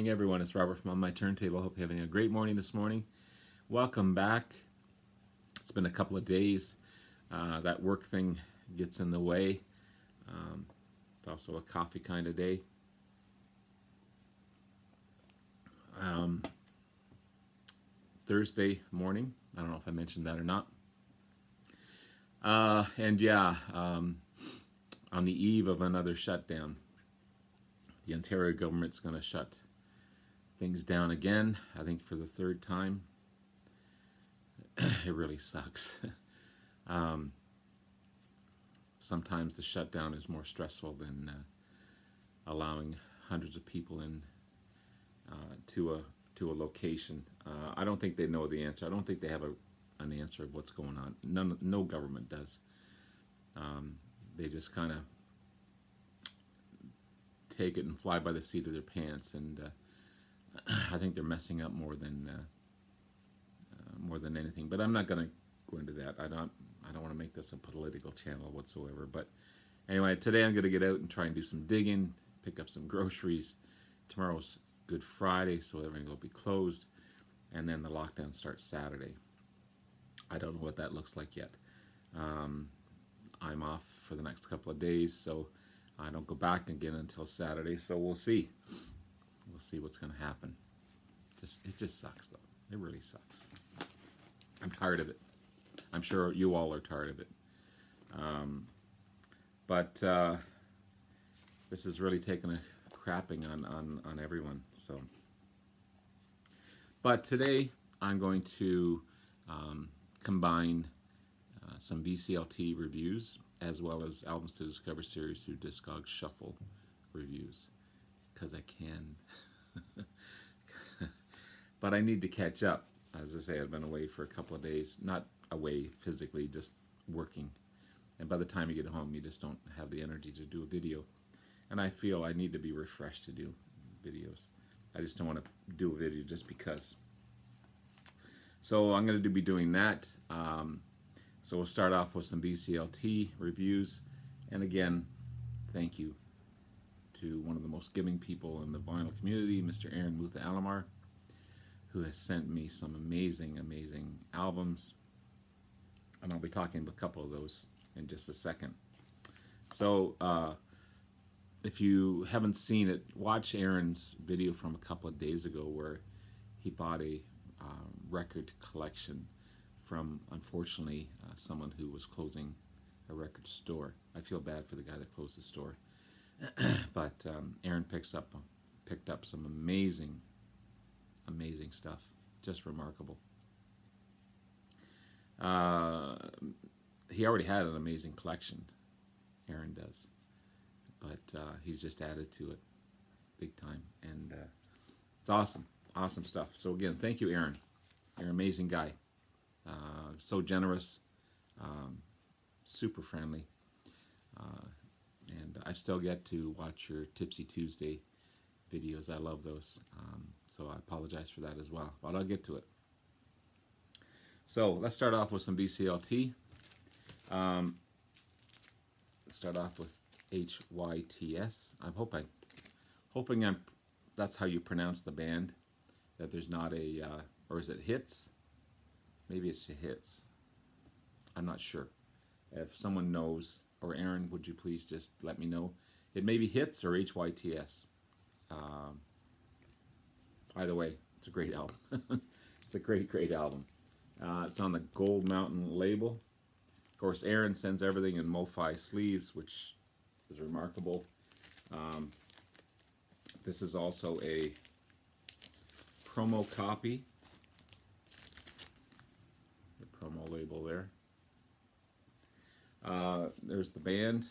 morning, everyone. It's Robert from On My Turntable. Hope you're having a great morning this morning. Welcome back. It's been a couple of days. That work thing gets in the way. It's also a coffee kind of day. Thursday morning. I don't know if I mentioned that or not. On the eve of another shutdown. The Ontario government's going to shut things down again, I think for the third time. It really sucks. Sometimes the shutdown is more stressful than allowing hundreds of people in to a location. I don't think they know the answer. I don't think they have an answer of what's going on. No government does. They just kind of take it and fly by the seat of their pants, and I think they're messing up more than anything. But I'm not going to go into that. I don't want to make this a political channel whatsoever. But anyway, today I'm going to get out and try and do some digging, pick up some groceries. Tomorrow's Good Friday, so everything will be closed, and then the lockdown starts Saturday. I don't know what that looks like yet. I'm off for the next couple of days, so I don't go back again until Saturday, so we'll see. We'll see what's going to happen. It just sucks, though. It really sucks. I'm tired of it. I'm sure you all are tired of it. But this is really taking a crapping on everyone. So, but today I'm going to combine some VCLT reviews as well as Albums to Discover series through Discogs Shuffle reviews, because I can. But I need to catch up. As I say, I've been away for a couple of days. Not away physically, just working. And by the time you get home, you just don't have the energy to do a video. And I feel I need to be refreshed to do videos. I just don't want to do a video just because. So I'm going to be doing that. So we'll start off with some VCLT reviews. And again, thank you to one of the most giving people in the vinyl community, Mr. Aaron Mutha Alomar, who has sent me some amazing, amazing albums. And I'll be talking about a couple of those in just a second. So if you haven't seen it, watch Aaron's video from a couple of days ago where he bought a record collection from, unfortunately, someone who was closing a record store. I feel bad for the guy that closed the store. But Aaron picked up some amazing stuff, just remarkable. He already had an amazing collection, Aaron does, but he's just added to it big time, and it's awesome stuff. So again, thank you, Aaron. You're an amazing guy, so generous, super friendly, and I still get to watch your Tipsy Tuesday videos. I love those. So I apologize for that as well, but I'll get to it. So let's start off with some VCLT. Let's start off with HYTS. I'm hoping that's how you pronounce the band. That there's not a, or is it HYTS? Maybe it's HYTS. I'm not sure. If someone knows, or Aaron, would you please just let me know? It may be HYTS or HYTS. Either way, it's a great album. It's a great album. It's on the Gold Mountain label. Of course, Aaron sends everything in MoFi sleeves, which is remarkable. This is also a promo copy. The promo label there. There's the band.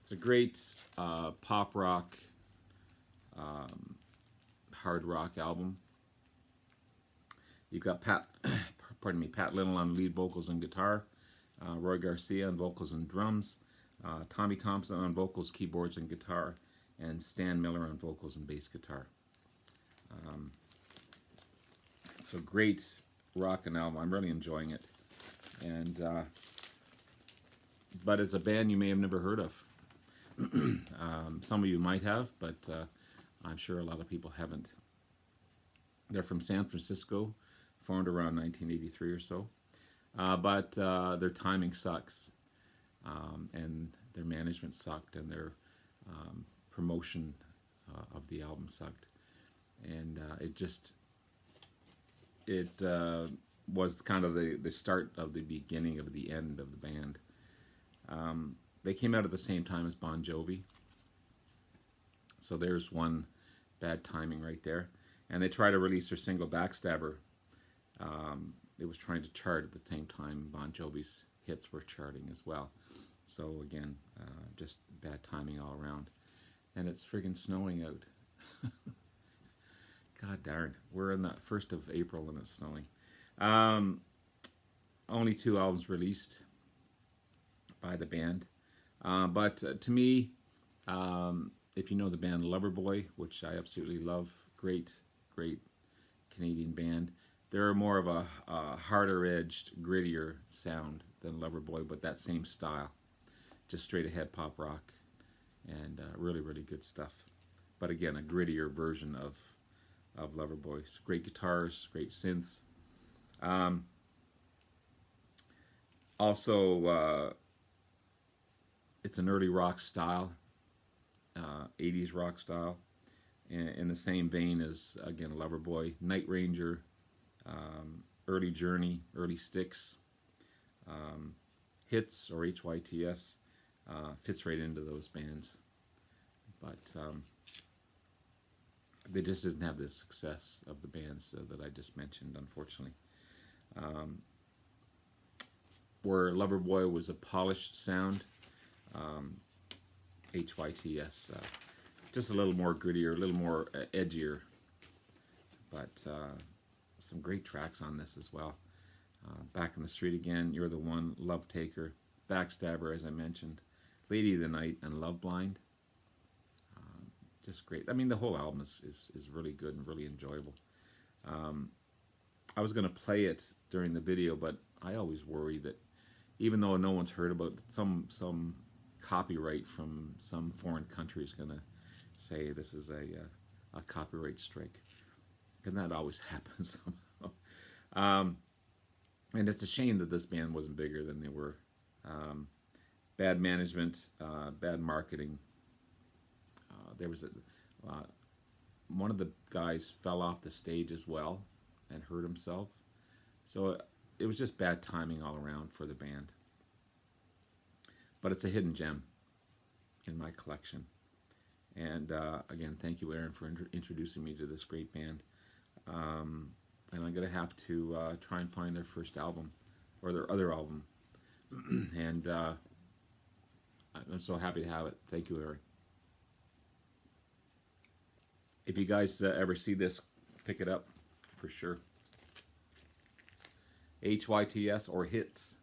It's a great pop rock, hard rock album. You've got Pat Little on lead vocals and guitar, Roy Garcia on vocals and drums, Tommy Thompson on vocals, keyboards, and guitar, and Stan Miller on vocals and bass guitar. So great rockin' album. I'm really enjoying it. And but it's a band you may have never heard of. Some of you might have, but I'm sure a lot of people haven't. They're from San Francisco, formed around 1983 or so. But their timing sucks, and their management sucked, and their promotion of the album sucked, and it was kind of the start of the beginning of the end of the band. They came out at the same time as Bon Jovi, so there's one bad timing right there. And they tried to release their single Backstabber. It was trying to chart at the same time Bon Jovi's hits were charting as well. So again, just bad timing all around. And it's friggin' snowing out. God darn, we're in the 1st of April and it's snowing. Only 2 albums released by the band. But to me, if you know the band Loverboy, which I absolutely love, great Canadian band. They're more of a harder-edged, grittier sound than Loverboy, but that same style. Just straight-ahead pop rock, and really good stuff. But again, a grittier version of Loverboy. Great guitars, great synths. Also, it's an early rock style, 80s rock style, in the same vein as, again, Loverboy, Night Ranger, early Journey, early Styx, HYTS or HYTS, fits right into those bands. But they just didn't have the success of the bands that I just mentioned, unfortunately. Where Loverboy was a polished sound, HYTS just a little more grittier, a little more edgier, but some great tracks on this as well. Back in the Street Again, You're the One, Love Taker, Backstabber, as I mentioned, Lady of the Night, and Love Blind. Just great. I mean, the whole album is really good and really enjoyable. I was going to play it during the video, but I always worry that even though no one's heard about it, some copyright from some foreign country is going to say this is a copyright strike. And that always happens somehow. And it's a shame that this band wasn't bigger than they were. Bad management, bad marketing. There was one of the guys fell off the stage as well and hurt himself. So it was just bad timing all around for the band. But it's a hidden gem in my collection. And again, thank you, Aaron, for introducing me to this great band. And I'm going to have to try and find their first album, or their other album. And I'm so happy to have it. Thank you, Aaron. If you guys ever see this, pick it up for sure. HYTS or HYTS.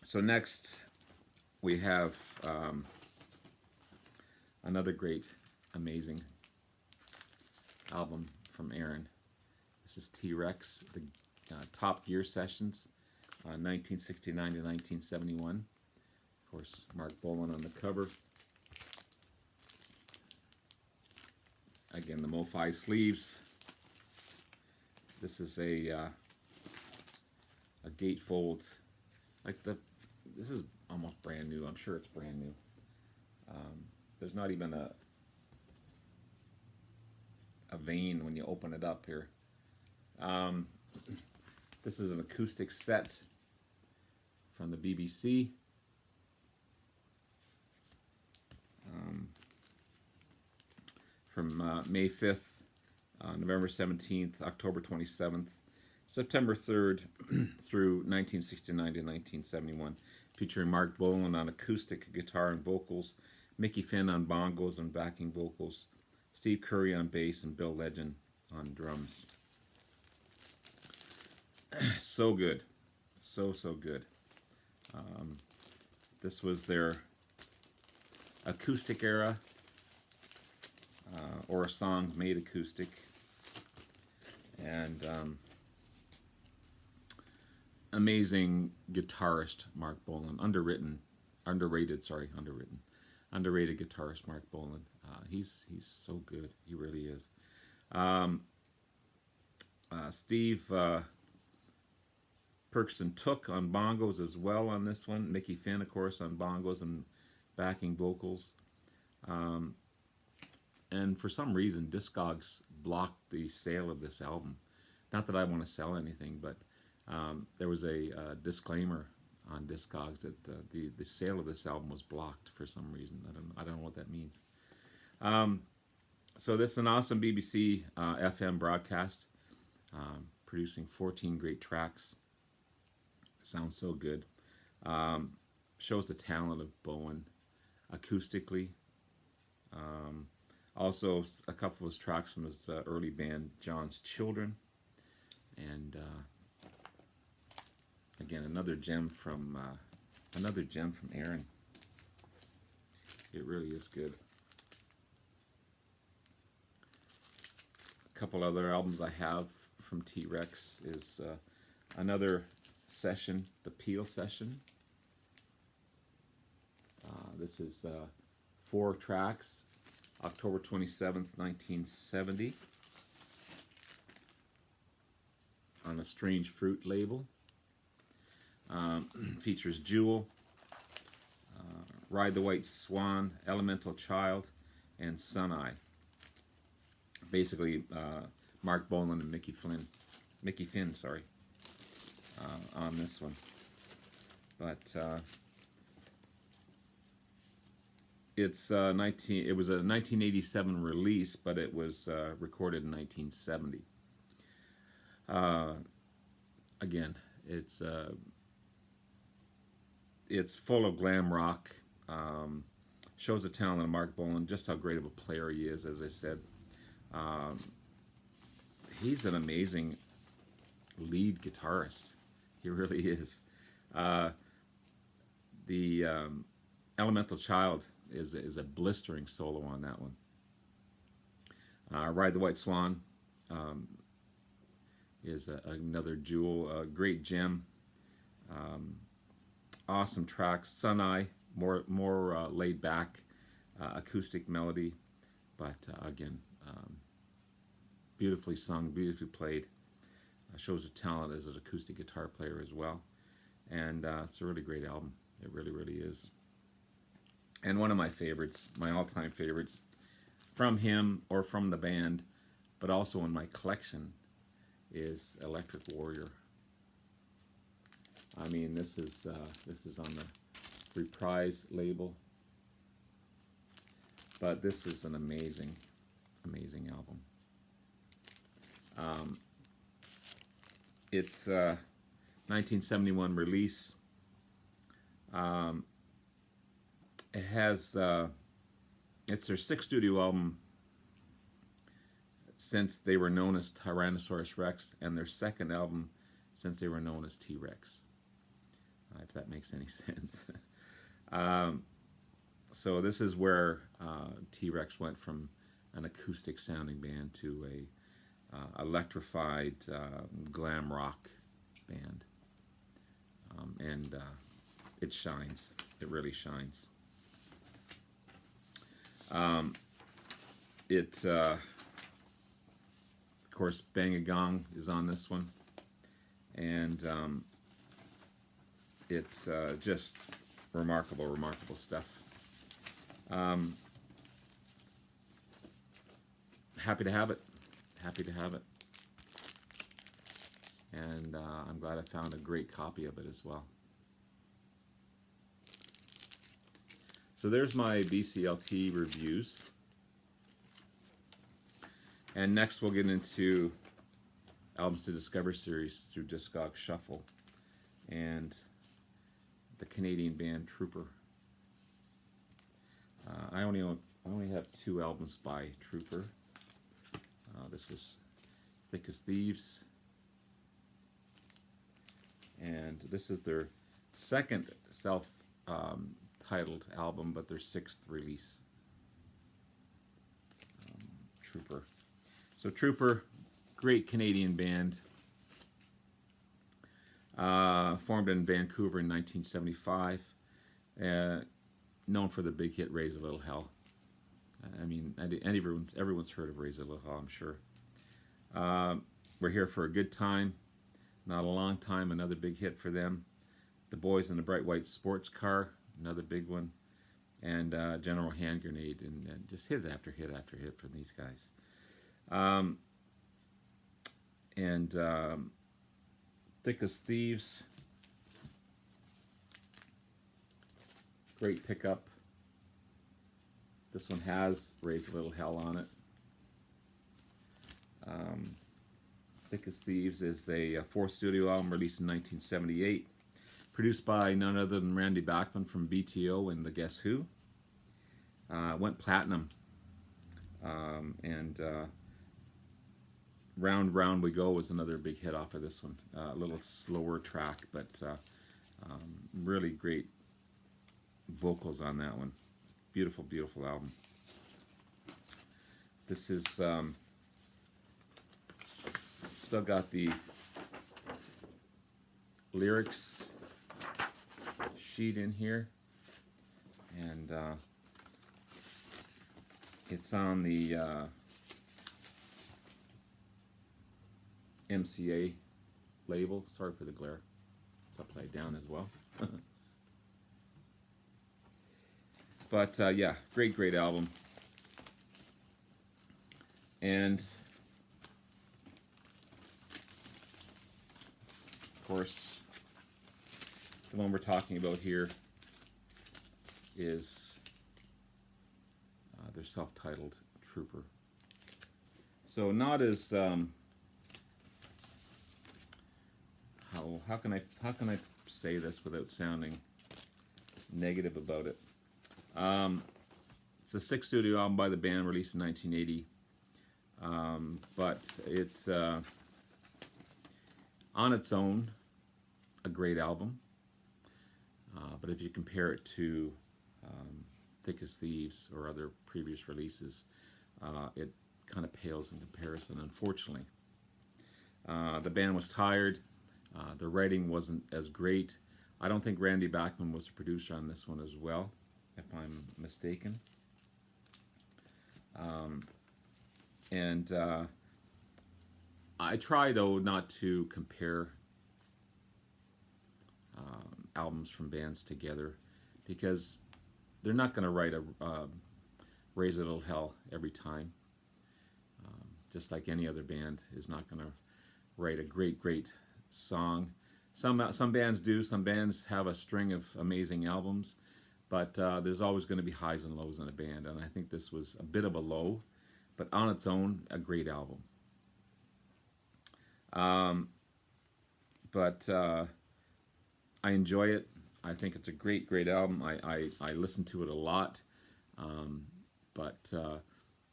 So next we have another great, amazing album from Aaron. This is TRex, the Top Gear Sessions, 1969 to 1971. Of course, Mark Bolan on the cover. Again, the MoFi sleeves. This is a gatefold. This is almost brand new. I'm sure it's brand new. There's not even a vein when you open it up here. This is an acoustic set from the BBC. From May 5th, November 17th, October 27th, September 3rd through 1969 to 1971, featuring Mark Bolan on acoustic guitar and vocals, Mickey Finn on bongos and backing vocals, Steve Curry on bass, and Bill Legend on drums. So good. So good. This was their acoustic era, or a song made acoustic. And amazing guitarist Mark Bolan, underrated. underrated guitarist, Mark Bolan. He's so good. He really is. Um, Steve Perkson Took on bongos as well on this one. Mickey Finn, of course, on bongos and backing vocals. Um, and for some reason, Discogs blocked the sale of this album. Not that I want to sell anything, but there was a disclaimer on Discogs that the sale of this album was blocked for some reason. I don't know what that means. So this is an awesome BBC FM broadcast, producing 14 great tracks. Sounds so good. Shows the talent of Bowen acoustically. Also, a couple of his tracks from his early band, John's Children. And again, another gem from Aaron. It really is good. A couple other albums I have from TRex is another session, the Peel Session. This is 4 tracks, October 27th, 1970, on a Strange Fruit label. Features Jewel, Ride the White Swan, Elemental Child, and Sun Eye. Basically, Mark Bolan and Mickey Finn, on this one. But it was a 1987 release, but it was recorded in 1970. Again, it's full of glam rock. Shows the talent of Mark Bolan, just how great of a player he is, as I said. He's an amazing lead guitarist. He really is. The Elemental Child is a blistering solo on that one. Ride the White Swan is another jewel, a great gem. Awesome tracks. Sun Eye, more laid back acoustic melody, but again, beautifully sung, beautifully played. Shows a talent as an acoustic guitar player as well, and it's a really great album. It really, really is. And one of my favorites, my all-time favorites, from him or from the band, but also in my collection, is Electric Warrior. I mean, this is on the Reprise label, but this is an amazing, amazing album. It's 1971 release. It has it's their 6th studio album since they were known as Tyrannosaurus Rex, and their 2nd album since they were known as T-Rex, if that makes any sense. So this is where T-Rex went from an acoustic sounding band to a electrified glam rock band, and it shines. It really shines. Of course, Bang a Gong is on this one, and it's just remarkable stuff. Happy to have it. And I'm glad I found a great copy of it as well. So there's my VCLT reviews. And next we'll get into Albums to Discover series through Discogs Shuffle and the Canadian band Trooper. I only have 2 albums by Trooper. This is Thick as Thieves, and this is their 2nd self-titled album, but their 6th release. Trooper. So Trooper, great Canadian band, formed in Vancouver in 1975. known for the big hit Raise a Little Hell. I mean, and everyone's heard of Raise a Little Hell, I'm sure. We're here for a good time, not a long time. Another big hit for them. The Boys in the Bright White Sports Car, another big one. And General Hand Grenade, and just hit after hit after hit from these guys. Thick as Thieves, great pickup. This one has Raise a Little Hell on it. Thick as Thieves is the fourth studio album released in 1978, produced by none other than Randy Bachman from BTO and the Guess Who. Went platinum, and Round Round We Go was another big hit off of this one. A little slower track, but really great vocals on that one. Beautiful, beautiful album. This is still got the lyrics sheet in here, and it's on the MCA label. Sorry for the glare. It's upside down as well. But yeah, great album. And of course, the one we're talking about here is their self-titled Trooper. So not as how can I say this without sounding negative about it? It's a sixth studio album by the band, released in 1980. But it's on its own a great album. But if you compare it to Thick as Thieves or other previous releases, it kind of pales in comparison, unfortunately. The band was tired. The writing wasn't as great. I don't think Randy Bachman was the producer on this one as well, if I'm mistaken. I try, though, not to compare albums from bands together, because they're not going to write a Raise a Little Hell every time. Just like any other band is not going to write a great song. Some bands do. Some bands have a string of amazing albums, but there's always going to be highs and lows in a band, and I think this was a bit of a low, but on its own, a great album. I enjoy it. I think it's a great album. I listen to it a lot.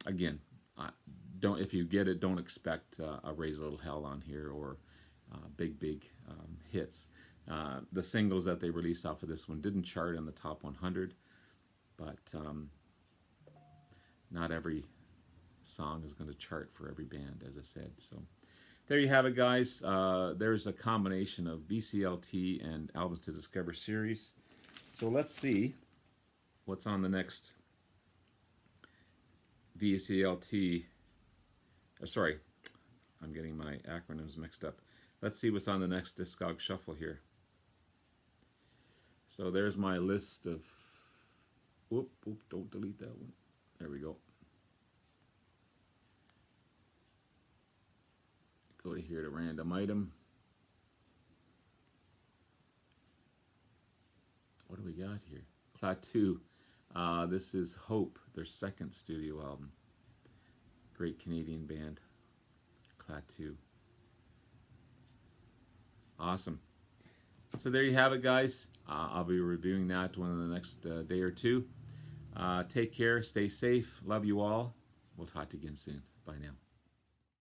Again, if you get it, don't expect a Raise a Little Hell on here or big hits. The singles that they released off of this one didn't chart in the top 100, but not every song is going to chart for every band, as I said. So there you have it, guys. There's a combination of VCLT and Albums to Discover series. So let's see what's on the next VCLT. Sorry, I'm getting my acronyms mixed up. Let's see what's on the next Discog Shuffle here. So there's my list of... Whoop, don't delete that one. There we go. Go to here to random item. What do we got here? Klaatu. This is Hope, their second studio album. Great Canadian band. Klaatu. Awesome. So there you have it, guys. I'll be reviewing that one in the next day or two. Take care. Stay safe. Love you all. We'll talk to you again soon. Bye now.